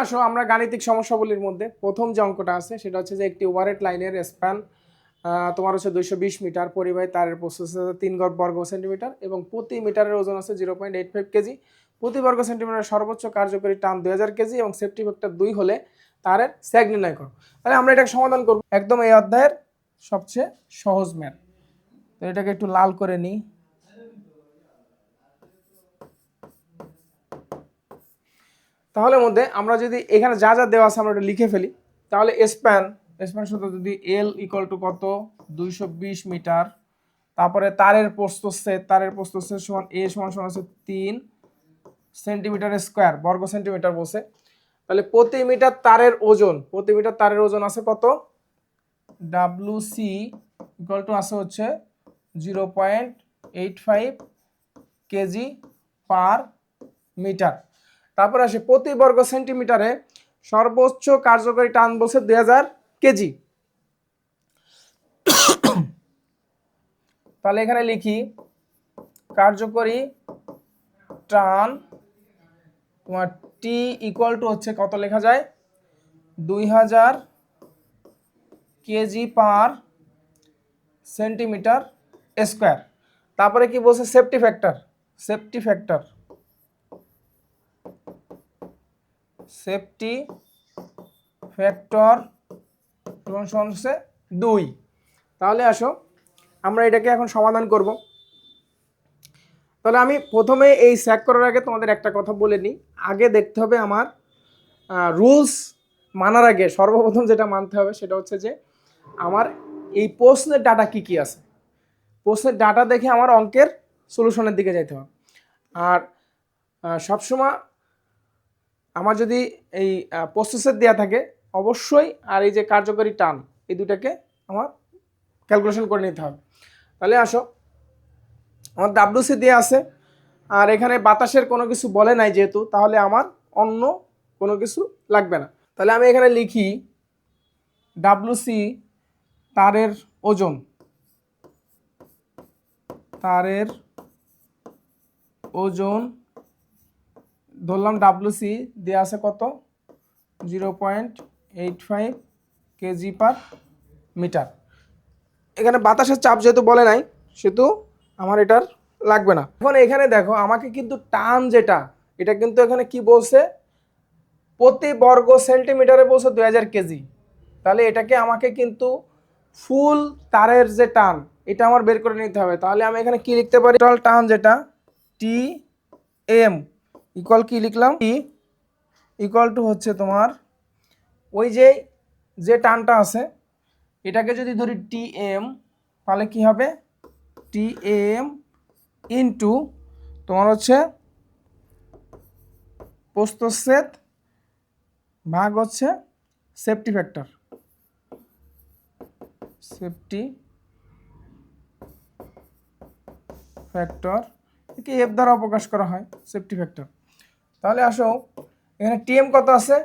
আসো আমরা গাণিতিক সমস্যাগুলির মধ্যে প্রথম যে অঙ্কটা আছে সেটা হচ্ছে যে একটি ওভারহেড লাইনের স্প্যান তোমার হচ্ছে 220 মিটার, পরিবাহী তারের প্রস্থ হচ্ছে 3 বর্গ সেন্টিমিটার এবং প্রতি মিটারের ওজন আছে 0.85 কেজি। প্রতি বর্গ সেন্টিমিটার সর্বোচ্চ কার্যকরী টান 2000 কেজি এবং সেফটি ফ্যাক্টর 2 হলে তারের স্যাগ নির্ণয় করো। তাহলে আমরা এটাকে সমাধান করব একদম এই অধ্যায়ের সবচেয়ে সহজ ম্যাথ। তো এটাকে একটু লাল করে নিই। তাহলে মধ্যে আমরা যদি এখানে যা যা দেওয়া আছে আমরা এটা লিখে ফেলি, তাহলে স্প্যান সূত্র যদি এল ইকুয়াল টু কত 220 মিটার, তারপরে তারের প্রস্থচ্ছেদ সমান এ সমান হচ্ছে 3 সেন্টিমিটার স্কয়ার, বর্গ সেন্টিমিটার বলছে। তাহলে প্রতি মিটার তারের ওজন আছে কত, WC ইকুয়াল টু আছে হচ্ছে 0.85 কেজি পার মিটার। তারপর আসে প্রতি বর্গ সেন্টিমিটারে সর্বোচ্চ কার্যকরী টান বলছে 2000 কেজি। তাহলে এখানে লিখি কার্যকরী টান তোমার টি ইকুয়াল টু হচ্ছে কত লেখা যায় 2000 কেজি পার সেন্টিমিটার স্কয়ার। তারপরে কি বলছে সেফটি ফ্যাক্টর হচ্ছে 2। তাহলে আসো আমরা এটাকে এখন সমাধান করব। তাহলে আমি প্রথমে এই স্যাক করার আগে তোমাদের একটা কথা বলে নিই। আগে দেখতে হবে আমার রুলস মানার আগে সর্বপ্রথম যেটা মানতে হবে সেটা হচ্ছে যে আমার এই প্রশ্নের ডাটা কি আছে, প্রশ্নের ডাটা দেখে আমার অঙ্কের সলিউশনের দিকে যেতে হবে। আর সবসময় আমার যদি এই প্রসেসের দেওয়া থাকে অবশ্যই আর এই যে কার্যকরী টান এই দুটাকে আমার ক্যালকুলেশন করে নিতে হবে। তাহলে আসো আমার WC দেওয়া আছে আর এখানে বাতাসের কোনো কিছু বলে নাই যেহেতু, তাহলে আমার অন্য কোনো কিছু লাগবে না। তাহলে আমি এখানে লিখি WC তারের ওজন ধরলাম WC দেওয়া আছে কত 0.85 কেজি পার মিটার। এখানে বাতাসের চাপ যেহেতু বলে নাই সেহেতু আমার এটার লাগবে না। এখন এখানে দেখো আমাকে কিন্তু টান যেটা এটা কিন্তু এখানে কি বলছে প্রতি বর্গ সেন্টিমিটারে বলছে 2000 কেজি। তাহলে এটাকে আমাকে কিন্তু ফুল তারের যে টান এটা আমার বের করে নিতে হবে। তাহলে আমি এখানে কি লিখতে পারি টোটাল টান যেটা টি এম ইকুয়াল কি লিখলাম টি ইকুয়াল টু হচ্ছে তোমার ওই যে টানটা আছে এটাকে যদি ধরি টি এম তাহলে কি হবে টি এম ইন্টু তোমার হচ্ছে প্রস্থচ্ছেদ ভাগ হচ্ছে সেফটি ফ্যাক্টর একে এফ দ্বারা প্রকাশ করা হয় সেফটি ফ্যাক্টর। তাহলে আসো এখানে টিএম কত আছে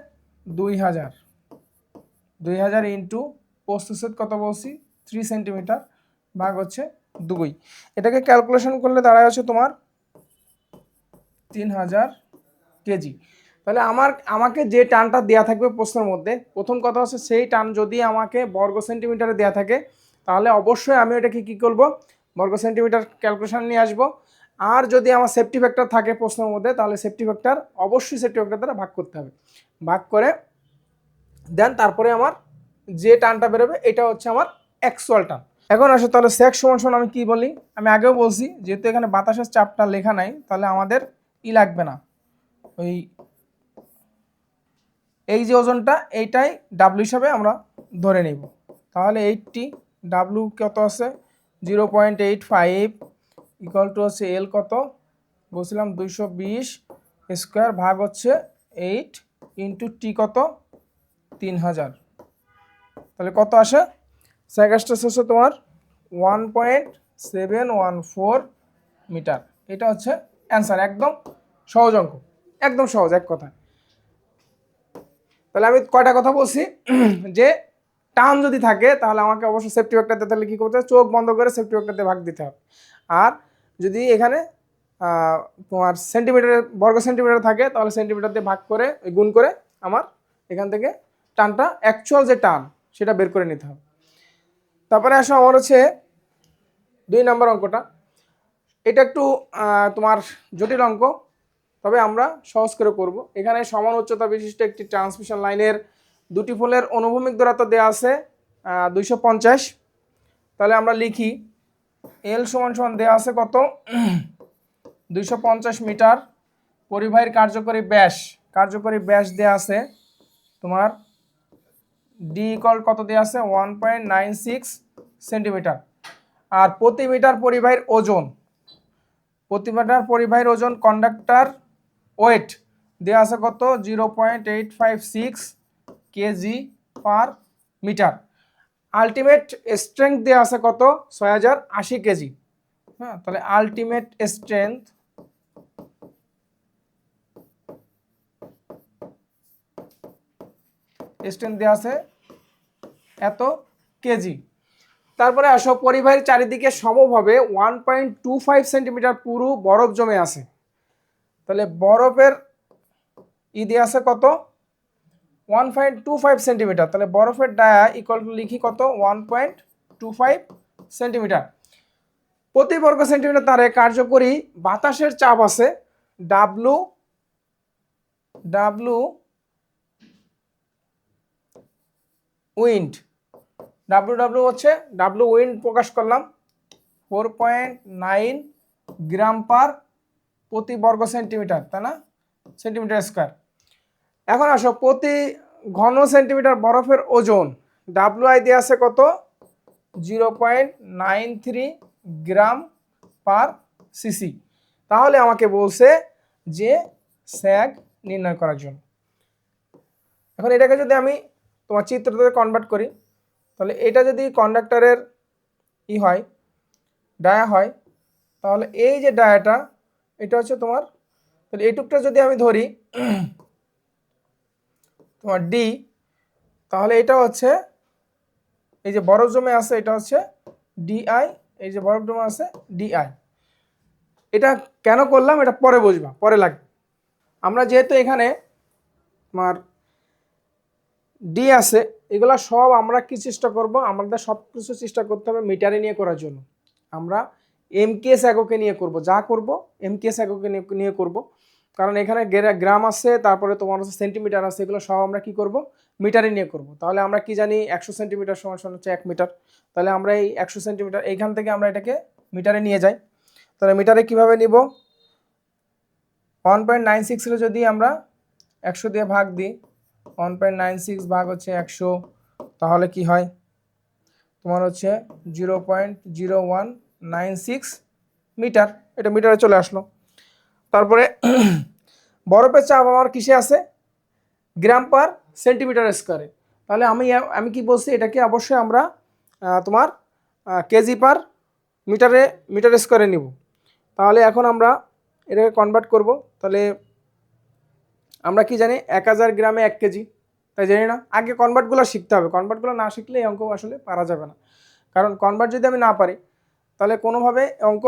2000 ইন্টু প্রস্থচ্ছেদ কত বলছি 3 সেন্টিমিটার ভাগ হচ্ছে 2। এটাকে ক্যালকুলেশন করলে দাঁড়ায় হচ্ছে তোমার 3000 কেজি। তাহলে আমাকে যে টানটা দেয়া থাকবে প্রশ্নের মধ্যে প্রথম কথা হচ্ছে সেই টান যদি আমাকে বর্গ সেন্টিমিটারে দেয়া থাকে তাহলে অবশ্যই আমি এটাকে কি করব বর্গ সেন্টিমিটার ক্যালকুলেশন নিয়ে আসব। আর যদি আমার সেফটি ফ্যাক্টর থাকে প্রশ্নের মধ্যে তাহলে অবশ্যই সেফটি ফ্যাক্টর দ্বারা ভাগ করতে হবে। ভাগ করে দেন তারপরে আমার যে টানটা বেরোবে এটা হচ্ছে আমার অ্যাকচুয়াল টান। এখন আসো তাহলে সেক সমান আমি কি বলি, আমি আগেও বলছি যেহেতু এখানে বাতাসের চাপটা লেখা নাই তাহলে আমাদের লাগবে না এই যে ওজনটা এইটাই ডাব্লিউ হিসাবে আমরা ধরে নিব। তাহলে 80 ডাব্লিউ কত আছে 0.85 ইকুয়াল টু হচ্ছে এল কত বলছিলাম 220 স্কোয়ার ভাগ হচ্ছে 8 ইন্টু টি কত 3000। তাহলে কত আসে সেকেন্ডটা হচ্ছে তোমার 1.714 মিটার। এটা হচ্ছে অ্যান্সার, একদম সহজ অঙ্ক, একদম সহজ এক কথা। তাহলে আমি কয়টা কথা বলছি যে টান যদি থাকে তাহলে আমাকে অবশ্যই সেফটি ফ্যাক্টর দিতে, তাহলে কী করতে হবে চোখ বন্ধ করে সেফটি ফ্যাক্টর দিয়ে ভাগ দিতে হবে। আর যদি এখানে তোমার বর্গ সেন্টিমিটার থাকে তাহলে সেন্টিমিটার দিয়ে ভাগ করে গুণ করে আমার এখান থেকে টানটা অ্যাকচুয়াল যে টান সেটা বের করে নিতে হবে। তারপরে আসো আমার হচ্ছে 2 নম্বর অঙ্কটা। এটা একটু তোমার জটিল অঙ্ক, তবে আমরা সহজ করে করব। এখানে সমান উচ্চতা বিশিষ্ট একটি ট্রান্সমিশন লাইনের দুটি পোলের অনুভূমিক দূরত্ব দেওয়া আছে 250। তাহলে আমরা লিখি এল সমান সমান দেওয়া আছে কত 250 মিটার, পরিবাহীর কার্যকরী ব্যাস দেওয়া আছে তোমার ডি ইকুয়াল কত দেওয়া আছে 1.96 সেন্টিমিটার। আর প্রতি মিটার পরিবাহীর ওজন কন্ডাক্টর ওয়েট দেওয়া আছে কত 0.856 KG per metre. Ultimate strength দেওয়া আছে কত 6080 কেজি। হ্যাঁ, তাহলে আলটিমেট স্ট্রেংথ দেওয়া আছে এত কেজি। তারপরে আসো পরিবাহীর চারিদিকে সমভাবে 1.25 সেন্টিমিটার পুরো বরফ জমে আছে। তাহলে বরফের দেওয়া আছে কত 1.25 সেন্টিমিটার। তাহলে বরফের ডায়া ইকুয়াল টু লিখি কত 1.25 সেন্টিমিটার। প্রতি বর্গ সেন্টিমিটার তারে কার্যকরী বাতাসের চাপ আছে ডাব্লু উইন্ড। হচ্ছে ডাব্লু উইন্ড প্রকাশ করলাম 4.9 গ্রাম পার প্রতি বর্গ সেন্টিমিটার, তাই না, সেন্টিমিটার স্কোয়ার। এখন আসো প্রতি ঘন সেন্টিমিটার বরফের ওজন ডাব্লুআই দিয়ে আছে কত 0.93 গ্রাম পার সিসি। তাহলে আমাকে বলছে যে স্যাগ নির্ণয় করার জন্য। এখন এটাকে যদি আমি তোমার চিত্রতে কনভার্ট করি, তাহলে এটা যদি কন্ডাক্টরের হয় ডায়া হয়, তাহলে এই যে ডায়াটা এটা হচ্ছে তোমার, তাহলে এইটুকটা যদি আমি ধরি তোমার ডি, তাহলে এটা হচ্ছে এই যে বরফ জমে আছে এটা হচ্ছে ডিআই, এই যে বরফ জমে আছে ডিআই। এটা কেন করলাম এটা পরে বুঝবা, পরে লাগবে। আমরা যেহেতু এখানে তোমার ডি আছে, এগুলা সব আমরা কি চেষ্টা করব, আমাদের সব কিছু চেষ্টা করতে হবে মিটারে নিয়ে করার জন্য। আমরা এমকেএস এককে নিয়ে করব, যা করব এমকেএস এককে নিয়ে করব, কারণ এখানে গ্রাম আছে, তারপরে তোমার হচ্ছে সেন্টিমিটার আছে, এগুলো সব আমরা কি করব মিটারে নিয়ে করব। তাহলে আমরা কি জানি 100 সেন্টিমিটার সমান সমান হচ্ছে 1 মিটার। তাহলে আমরা এই 100 সেন্টিমিটার এইখান থেকে আমরা এটাকে মিটারে নিয়ে যাই। তাহলে মিটারে কিভাবে নিব 1.96 যদি আমরা 100 দিয়ে ভাগ দিই, 1.96 ভাগ হচ্ছে 100, তাহলে কি হয় তোমার হচ্ছে 0.0196 মিটার। এটা মিটারে চলে আসলো। তারপরে বরফের চাপ আমার কিসে আছে গ্রাম পার সেন্টিমিটার স্কোয়ারে। তাহলে আমি কি বলছি, এটাকে অবশ্যই আমরা তোমার কেজি পার মিটার স্কোয়ারে নিব। তাহলে এখন আমরা এটাকে কনভার্ট করব। তাহলে আমরা কি জানি 1000 গ্রামে 1 কেজি, তাই জানি না। আগে কনভার্টগুলো শিখতে হবে, কনভার্টগুলো না শিখলে এই অঙ্ক আসলে পারা যাবে না। কারণ কনভার্ট যদি আমি না পারি তাহলে কোনোভাবে অঙ্ক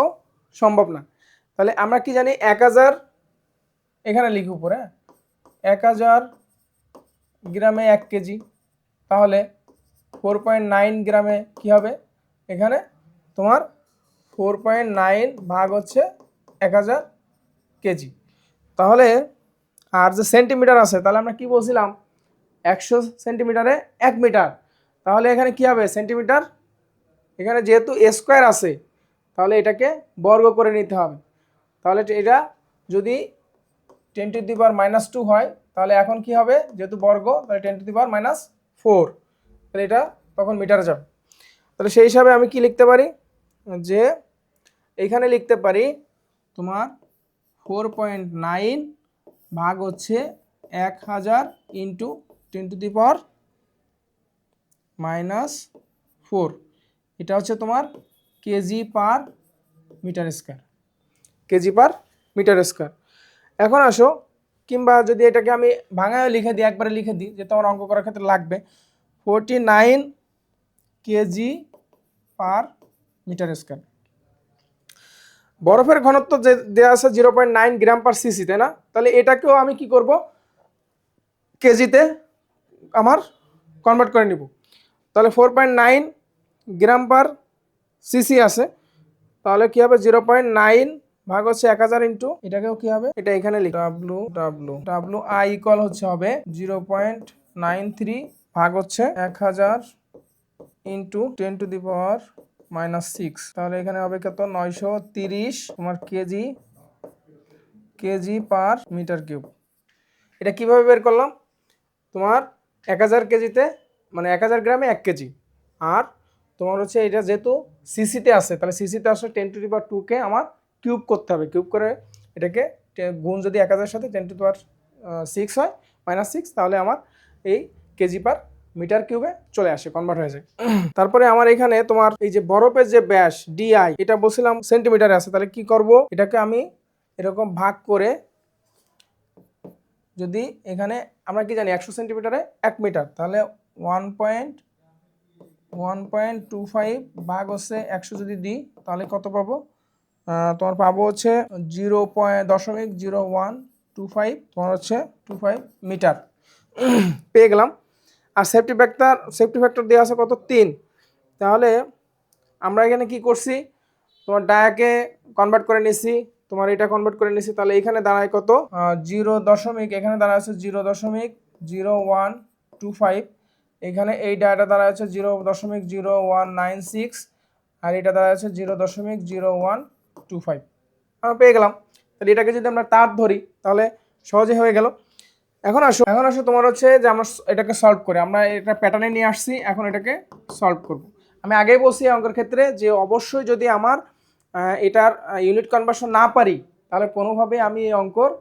সম্ভব না। তাহলে আমরা কি জানি 1000, এখানে লিখি উপরে 1000 গ্রামে 1 কেজি, তাহলে 4.9 গ্রামে কি হবে এখানে তোমার 4.9 ভাগ হচ্ছে 1000 কেজি। তাহলে আর যে সেন্টিমিটার আছে, তাহলে আমরা কি বলছিলাম 100 সেন্টিমিটারে 1 মিটার। তাহলে এখানে কি হবে সেন্টিমিটার, এখানে যেহেতু স্কোয়ার আছে তাহলে এটাকে বর্গ করে নিতে হবে। তাহলে এটা যদি 10⁻⁻2 হয়, তাহলে এখন কি হবে যেহেতু বর্গ, তাহলে 10⁻⁻4, তাহলে এটা তখন মিটারে যাবে। তাহলে সেই হিসাবে আমি কি লিখতে পারি, যে এইখানে লিখতে পারি তোমার 4.9 ভাগ হচ্ছে 1000 ইন্টু 10⁻⁻4, এটা হচ্ছে তোমার KG per metre square, KG per metre square. এখন আসো, কিংবা যদি এটাকে আমি ভাঙায় লিখে দিই, একবারে লিখে দিই, যে তোমার অঙ্ক করার ক্ষেত্রে লাগবে 49 কেজি পার মিটার স্কোয়ার। বরফের ঘনত্ব যে দেওয়া আছে 0.9 গ্রাম পার সিসি, তাই না। তাহলে এটাকেও আমি কি করব কেজিতে আমার কনভার্ট করে নিব। তাহলে 4.9 গ্রাম পার সিসি আছে, তাহলে কি হবে 0.9 ভাগ হচ্ছে 1000 ইন্টু এটাকেও কি হবে, এটা এখানে লিখ ডাব্লু আই ইকুয়াল হচ্ছে হবে 0.93 ভাগ হচ্ছে 1000 ইন্টু 10⁻⁻6, তাহলে এখানে হবে কত 930 তোমার কেজি পার মিটার কিউব। এটা কিভাবে বের করলাম, তোমার 1000 কেজিতে মানে 1000 গ্রামে 1 কেজি, আর তোমার হচ্ছে এটা যেহেতু সিসিতে আছে, তাহলে সিসিতে আসলে 10⁻²কে আমার কিউব করতে হবে, কিউব করে এটাকে গুণ যদি 1000 সাথে 10⁻6 হয় -6, তাহলে আমার এই কেজি পার মিটার কিউবে চলে আসে, কনভার্ট হয়ে যায়। তারপরে আমার এখানে তোমার এই যে বরফের যে ব্যাস ডিআই, এটা বলছিলাম সেন্টিমিটারে আছে, তাহলে কি করব, এটাকে আমি এরকম ভাগ করে, যদি এখানে আমরা কি জানি 100 সেন্টিমিটারে 1 মিটার, তাহলে 1.25 ভাগ হচ্ছে 100 যদি দিই তাহলে কত পাবো, তোমার পাবো হচ্ছে 0.0125, তোমার হচ্ছে 25 মিটার পেয়ে গেলাম। আর সেফটি ফ্যাক্টর দেওয়া আছে কত 3, তাহলে আমরা এখানে কি করছি, তোমার ডায়াকে কনভার্ট করে নিছি, তোমার এটা কনভার্ট করে নিছি, তাহলে এখানে দাঁড়ায় কত 0. এখানে দাঁড়ায় আছে 0.0125, এখানে এই ডায়াটা দাঁড়ায় আছে 0.0196, আর এটা দাঁড়ায় আছে 0.0125, আমরা পেয়ে গেলাম। তাহলে এটাকে যদি আমরা তার ধরি তাহলে সহজে হয়ে গেল। এখন আসো তোমার হচ্ছে যে আমরা এটাকে সলভ করে, আমরা এটা প্যাটার্নে নিয়ে আসছি, এখন এটাকে সলভ করব। আমি আগেই বলছি অঙ্কের ক্ষেত্রে যে অবশ্যই যদি আমার এটার ইউনিট কনভার্সন না পারি, তাহলে কোনোভাবে আমি এই অঙ্কর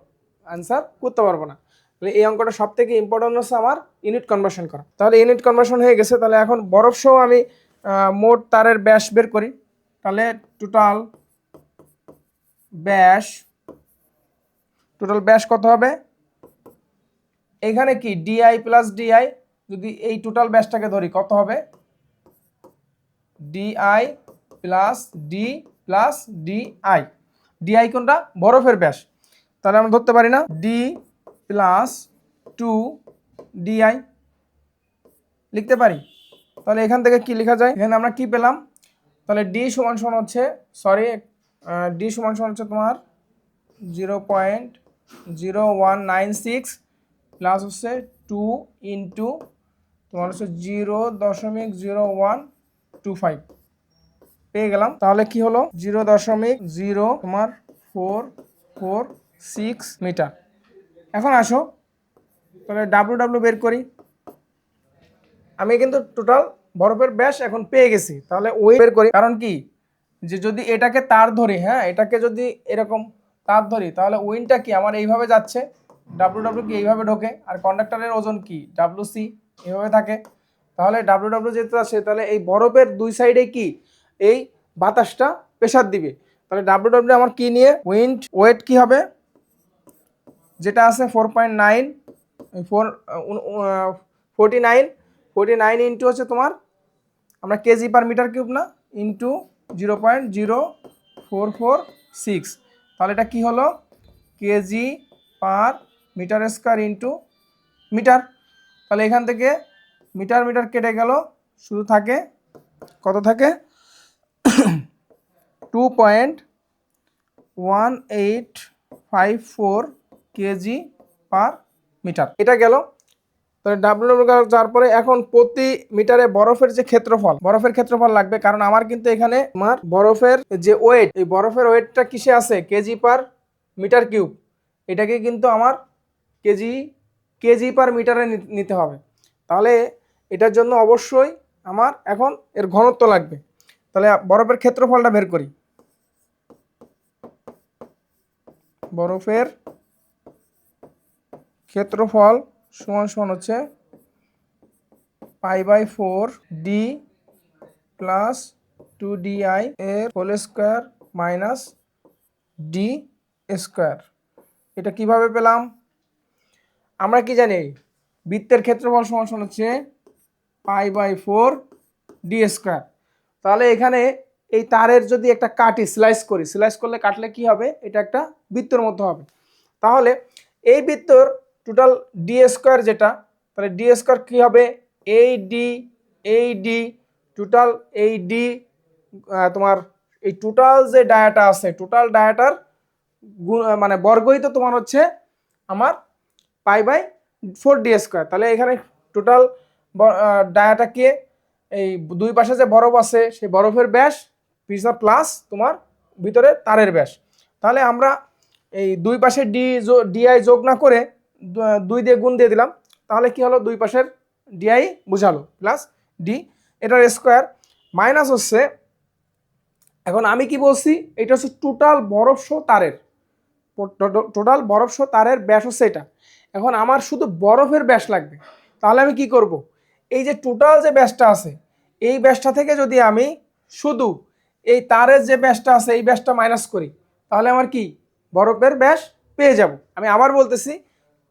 আনসার করতে পারবো না। তাহলে এই অঙ্কটা সব থেকে ইম্পর্টেন্ট হচ্ছে আমার ইউনিট কনভার্সন করা। তাহলে ইউনিট কনভার্সন হয়ে গেছে, তাহলে এখন বরফ সহ আমি মোট তারের ব্যাস বের করি। তাহলে টোটাল ব্যাস কত হবে, এখানে কি ডিআই প্লাস ডিআই, যদি এই টোটাল ব্যাসটাকে ধরি কত হবে, ডিআই প্লাস ডিআই, ডিআই কোনটা বরফের ব্যাস, তাহলে আমরা ধরতে পারি না ডি প্লাস 2 ডিআই লিখতে পারি। তাহলে এখান থেকে কি লেখা যায়, এখানে আমরা কি পেলাম, তাহলে ডি সমান হচ্ছে তোমার 0.0196 প্লাস হচ্ছে 2 ইন্টু তোমার হচ্ছে 0.0125 পেয়ে গেলাম। তাহলে কি হলো 0.0 তোমার 446 মিটার। এখন আসো তাহলে ডাব্লু বের করি। আমি কিন্তু টোটাল বরফের ব্যাস এখন পেয়ে গেছি, তাহলে ওই বের করি, কারণ কি যে যদি এটাকে তার ধরি, হ্যাঁ এটাকে যদি এরকম তার ধরি, তাহলে উইনটা কি আমার এইভাবে যাচ্ছে, ডাব্লু কি এইভাবে ঢোকে, আর কন্ডাক্টরের ওজন কি ডাব্লুসি এইভাবে থাকে, তাহলে ডাব্লু যেতে আসে, তাহলে এই বরফের দুই সাইডে কি এই বাতাসটা প্রেসার দিবে, তাহলে ডাব্লু আমার কি নিয়ে ওয়েট কি হবে, যেটা আছে 49 ইন্টু হচ্ছে তোমার আমরা কেজি পার মিটার কিউব না, ইন্টু 0.0446, তাহলে এটা কি হলো KG per metre square into metre. তাহলে এখান থেকে মিটার কেটে গেল, শুধু থাকে কত থাকে 2.1854 কেজি পার মিটার, এটা গেল। তাহলে ডাব্লু তারপরে এখন প্রতি মিটারে বরফের ক্ষেত্রফল লাগবে, কারণ আমার কিন্তু এখানে আমার বরফের যে ওয়েট, এই বরফের ওয়েটটা কিসে আছে কেজি পার মিটার কিউব, এটাকে কিন্তু আমার কেজি পার মিটারে নিতে হবে। তাহলে এটার জন্য অবশ্যই আমার এখন এর ঘনত্ব লাগবে। তাহলে বরফের ক্ষেত্রফলটা বের করি। বরফের ক্ষেত্রফল সমান হচ্ছে π/4 ডি প্লাস 2 ডিআই এর whole square minus D square. এটা কিভাবে পেলাম, আমরা কি জানি বৃত্তের ক্ষেত্রফল সমান হচ্ছে π/4 ডি স্কোয়ার। তাহলে এখানে এই তারের যদি একটা স্লাইস করলে কাটলে কি হবে, এটা একটা বৃত্তের মতো হবে। তাহলে এই বৃত্তর টোটাল ডি স্কোয়ার যেটা, তাহলে ডি স্কোয়ার কী হবে, এই ডি টোটাল এই ডি তোমার এই টোটাল যে ডায়াটা আছে টোটাল ডায়াটার মানে বর্গই তো তোমার হচ্ছে আমার π/4d²। তাহলে এখানে টোটাল ডায়াটাকে এই দুই পাশে যে বরফ আছে সেই বরফের ব্যাস প্লাস তোমার ভিতরে তারের ব্যাস। তাহলে আমরা এই দুই পাশে ডিআই যোগ না করে 2 দিয়ে গুণ দিয়ে দিলাম, তাহলে কি হলো, দুই পাশের ডিআই বুঝালো প্লাস ডি, এটার স্কোয়ার মাইনাস হচ্ছে, এখন আমি কি বলছি, এটা হচ্ছে টোটাল বরফসহ তারের ব্যাস হচ্ছে এটা। এখন আমার শুধু বরফের ব্যাস লাগবে, তাহলে আমি কি করব, এই যে টোটাল যে ব্যাসটা আছে এই ব্যাসটা থেকে যদি আমি শুধু এই তারের যে ব্যাসটা আছে এই ব্যাসটা মাইনাস করি, তাহলে আমার কি বরফের ব্যাস পেয়ে যাব। আমি আবার বলতেছি,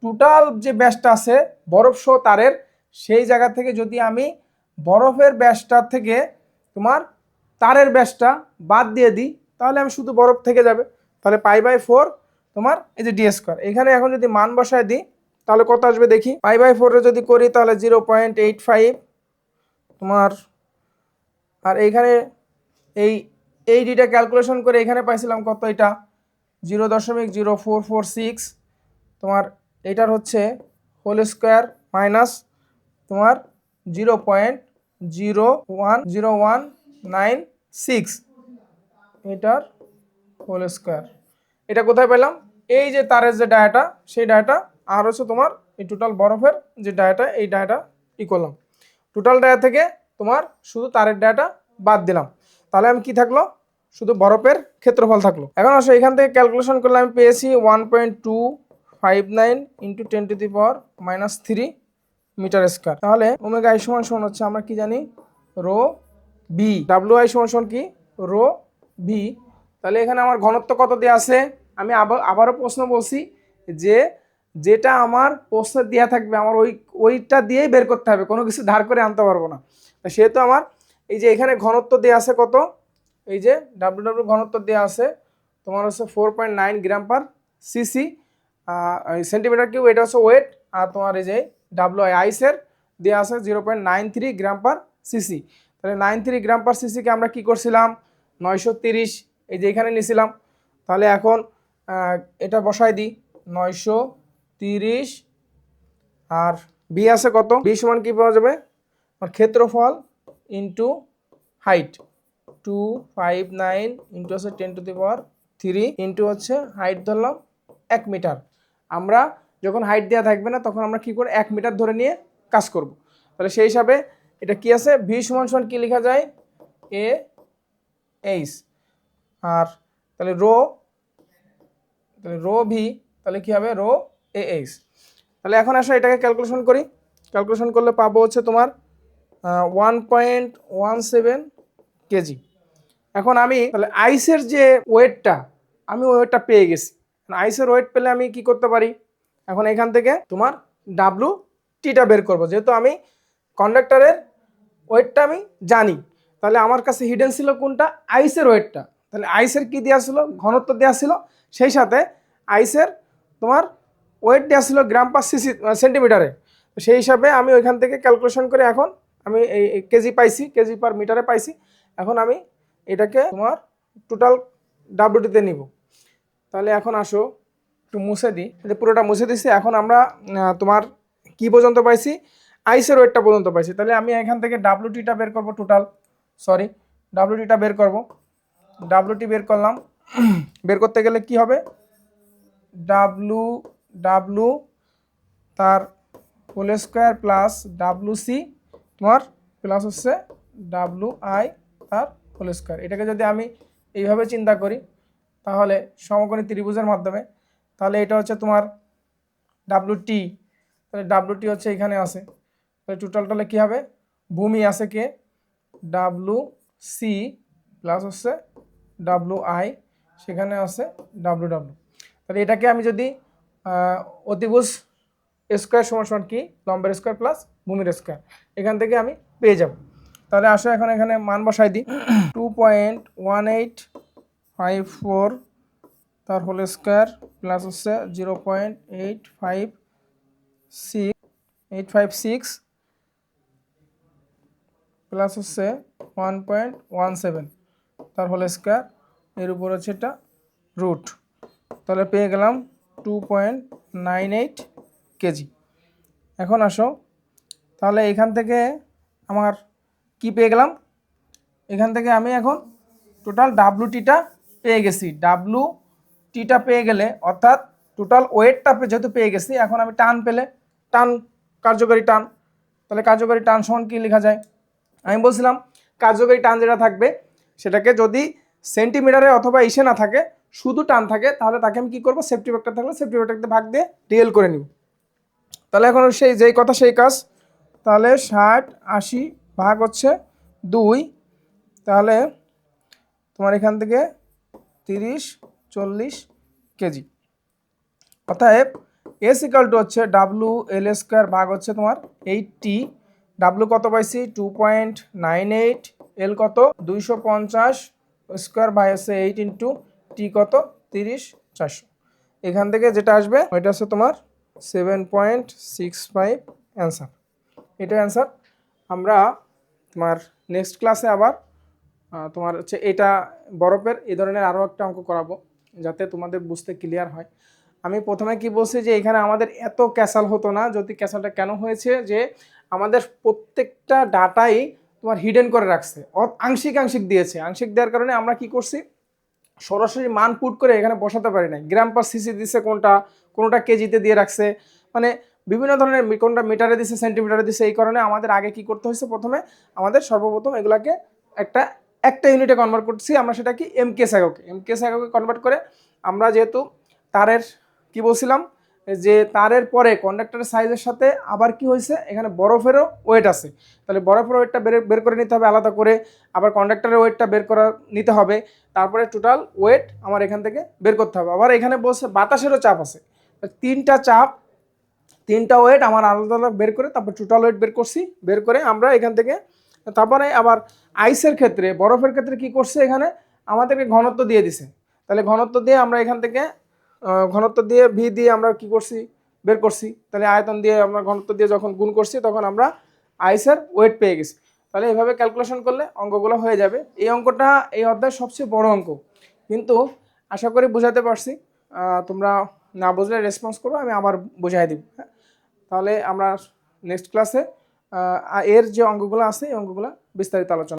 টোটাল যে ব্যাসটা আছে বরফসহ তারের, সেই জায়গা থেকে যদি আমি বরফের ব্যাসটা থেকে তোমার তারের ব্যাসটা বাদ দিয়ে দিই, তাহলে আমি শুধু বরফ থেকে যাবে। তাহলে π/4 তোমার এই যে d², এখানে এখন যদি মান বসায় দিই তাহলে কত আসবে দেখি, π/4 যদি করি তাহলে 0.85 তোমার, আর এইখানে এই ডিটা ক্যালকুলেশন করে এখানে পাইছিলাম কত, এটা 0.0446 তোমার, এটার হচ্ছে হোল স্কোয়ার মাইনাস তোমার 0.010196 এটার হোল স্কোয়ার। এটা কোথায় পেলাম, এই যে তারের যে ডায়াটা সেই ডায়াটা, আর হচ্ছে তোমার এই টোটাল বরফের যে ডায়াটা, এই ডায়াটা ই করলাম, টোটাল ডায়া থেকে তোমার শুধু তারের ডায়াটা বাদ দিলাম, তাহলে আমি কি থাকলো, শুধু বরফের ক্ষেত্রফল থাকলো। এখন আসো এখান থেকে ক্যালকুলেশন করলে আমি পেয়েছি 1.259 × 10⁻³ মিটার স্কোয়ার। তাহলে ওমেগা আই সমান হচ্ছে আমরা কি জানি, রো বি, ডাব্লিউ আই সমান কি, রো বি। তাহলে এখানে আমার ঘনত্ব কত দেওয়া আছে, আমি আবারও প্রশ্ন বলছি যে যেটা আমার প্রশ্ন দেওয়া থাকবে আমার ওইটা দিয়েই বের করতে হবে, কোনো কিছু ধার করে আনতে পারবো না। সেহেতু আমার এই যে এখানে ঘনত্ব দেওয়া আছে কত, এই যে ডাব্লিউ ঘনত্ব দেওয়া আছে তোমার হচ্ছে 4.9 g/cc সেন্টিমিটার কিউব, এটা হচ্ছে ওয়েট, আর তোমার এই যে ডাব্লিউ আইসের দেওয়া আছে 0.93 g/cc। তাহলে 93 g/cc কে আমরা কি করছিলাম 930, এই যে এখানে নিয়েছিলাম। তাহলে এখন এটা বসাই দিই 930, আর বি আছে কত, বি সমান কি পাওয়া যাবে, ক্ষেত্রফল ইন্টু হাইট 259 ইন্টু হচ্ছে 10⁻³ ইন্টু হচ্ছে হাইট ধরলাম 1 মিটার। আমরা যখন হাইট দেওয়া থাকবে না তখন আমরা কি করে 1 মিটার ধরে নিয়ে কাজ করব। তাহলে সেই হিসাবে এটা কি আছে, ভি সমান কি লেখা যায়, এ এইচ, আর তাহলে রো ভি, তাহলে কি হবে, রো এ এইচ। তাহলে এখন আসো এটাকে ক্যালকুলেশন করি, ক্যালকুলেশন করলে পাবো হচ্ছে তোমার 1.17 কেজি। এখন আমি তাহলে আইসের যে ওয়েটটা, আমি ওয়েটটা পেয়ে গেছি, আইসের ওয়েট পেলে আমি কি করতে পারি, এখন এখান থেকে তোমার ডাব্লু টিটা বের করব, যেহেতু আমি কন্ডাক্টরের ওয়েটটা আমি জানি। তাহলে আমার কাছে হিডেন ছিল কোনটা, আইসের ওয়েটটা। তাহলে আইসের কি দেওয়া ছিল, ঘনত্ব দেওয়া ছিল, সেই সাথে আইসের তোমার ওয়েট দেওয়া ছিল g/cc সেন্টিমিটারে। সেই হিসাবে আমি ওইখান থেকে ক্যালকুলেশন করে এখন আমি এই কেজি পাইছি, কেজি/মিটারে পাইছি। এখন আমি এটাকে তোমার টোটাল ডাব্লিউটিতে নিব। তাহলে এখন আসো একটু মুছে দিই, যে পুরোটা মুছে দিছি। এখন আমরা তোমার কি পর্যন্ত পাইছি, আইসের ওয়েটটা পর্যন্ত পাইছি। তাহলে আমি এখান থেকে ডাব্লিউটিটা বের করব, ডাব্লিউটিটা বের করব, ডাব্লিউটি বের করলাম। বের করতে গেলে কি হবে, ডাব্লু তার হোল স্কোয়ার প্লাস ডাব্লুসি তোমার প্লাস হচ্ছে ডাব্লু আই তার হোল স্কোয়ার। এটাকে যদি আমি এইভাবে চিন্তা করি তাহলে সমকোণী ত্রিভুজের মাধ্যমে, তাহলে এটা হচ্ছে তোমার ডাব্লুটি, তাহলে ডাব্লুটি হচ্ছে এখানে আছে, তাহলে টোটালটালে কী হবে, ভূমি আছে কে ডাব্লু সি প্লাস হচ্ছে ডাব্লু আই, সেখানে আছে ডাব্লু। তাহলে এটাকে আমি যদি অতিভুজ স্কোয়ার সমান কি, লম্বের স্কোয়ার প্লাস ভূমির স্কোয়ার, এখান থেকে আমি পেয়ে যাব। তাহলে আসো এখন এখানে মান বসাই দিই, 2.1854 তার হোল স্কোয়ার প্লাস হচ্ছে 0.85 856 প্লাস হচ্ছে 1.17 তার হোল স্কয়ার, এর উপর হচ্ছে এটা রুট, তাহলে পেয়ে গেলাম 2.98 কেজি। এখন আসো, তাহলে এখান থেকে আমার কি পেয়ে গেলাম, এখান থেকে আমি এখন টোটাল ডাব্লুটিটা পেয়ে গেছি। ডাব্লুটিটা পেয়ে গেলে অর্থাৎ টোটাল ওয়েটটা যেহেতু পেয়ে গেছি, এখন আমি টান পেলে, টান কার্যকরী টান, তাহলে কার্যকরী টান সমান কি লেখা যায়, আমি বলছিলাম কার্যকরী টান যেটা থাকবে সেটাকে যদি সেন্টিমিটারে অথবা ইসে না থাকে, শুধু টান থাকে, তাহলে তাকে আমি কি করবো, সেফটি ফ্যাক্টর থাকলে সেফটি ফ্যাক্টরতে ভাগ দিয়ে ডিএল করে নিব। তাহলে এখন সেই যেই কথা সেই কাজ, তাহলে 60-80 ভাগ হচ্ছে 2, তাহলে তোমার এখান থেকে 30-40 কেজি। অতএব এস ইকাল টু হচ্ছে ডাব্লু এল স্কোয়ার ভাগ হচ্ছে তোমার 80, ডাব্লু কত পাইছি 2.98, এল কত 250 স্কোয়ার বাই হচ্ছে 8 ইন্টু টি কত 30-400। এখান থেকে যেটা আসবে ওইটা হচ্ছে তোমার 7.65 অ্যান্সার। এটা অ্যান্সার। আমরা তোমার নেক্সট ক্লাসে আবার তোমার হচ্ছে এটা বরফের এই ধরনের আরও একটা অঙ্ক করাবো, যাতে তোমাদের বুঝতে ক্লিয়ার হয়। আমি প্রথমে কি বলছি যে এখানে আমাদের এত ক্যাসাল হতো না, যদি ক্যাসালটা কেন হয়েছে যে আমাদের প্রত্যেকটা ডাটাই তোমার হিডেন করে রাখছে, আংশিক আংশিক দিয়েছে, আংশিক দেওয়ার কারণে আমরা কি করছি সরাসরি মান পুট করে এখানে বসাতে পারি না। গ্রাম পার সিসি দিছে কোনটা কেজিতে দিয়ে রাখছে, মানে বিভিন্ন ধরনের, কোনটা মিটারে দিছে সেন্টিমিটারে দিছে, এই কারণে আমাদের আগে কি করতে হয়েছে, প্রথমে আমাদের সর্বপ্রথম এগুলাকে একটা ইউনিটে কনভার্ট করছি আমরা, সেটা কি এমকেএস এককে কনভার্ট করে আমরা যেহেতু তারের কি বলছিলাম যে তারের পরে কন্ডাক্টরের সাইজের সাথে আবার কি হয়েছে এখানে বরফেরও ওয়েট আছে, তাহলে বরফের ওয়েটটা বের করে নিতে হবে আলাদা করে, আবার কন্ডাক্টরের ওয়েটটা নিতে হবে, তারপরে টোটাল ওয়েট আমার এখান থেকে বের করতে হবে। আবার এখানে বলছে বাতাসেরও চাপ আছে, তিনটা ওয়েট আমার আলাদা আলাদা বের করে তারপর টোটাল ওয়েট বের করছি, বের করে আমরা এখান থেকে তারপরে আবার আইসের ক্ষেত্রে বরফের ক্ষেত্রে কি করছে এখানে আমাদেরকে ঘনত্ব দিয়ে দিছে, তাহলে ঘনত্ব দিয়ে আমরা এখান থেকে ঘনত্ব দিয়ে ভি দিয়ে আমরা কি করছি বের করছি, তাহলে আয়তন দিয়ে আমরা ঘনত্ব দিয়ে যখন গুণ করছি তখন আমরা আইসের ওয়েট পেয়ে গেছি। তাহলে এইভাবে ক্যালকুলেশন করলে অঙ্কগুলো হয়ে যাবে। এই অঙ্কটা এই অধ্যায়ের সবচেয়ে বড় অঙ্ক, কিন্তু আশা করি বোঝাতে পারছি। তোমরা না বুঝলে রেসপন্স করো, আমি আবার বোঝাই দিব। তাহলে আমরা নেক্সট ক্লাসে এর যে অঙ্কগুলো আছে এই অঙ্কগুলো বিস্তারিত আলোচনা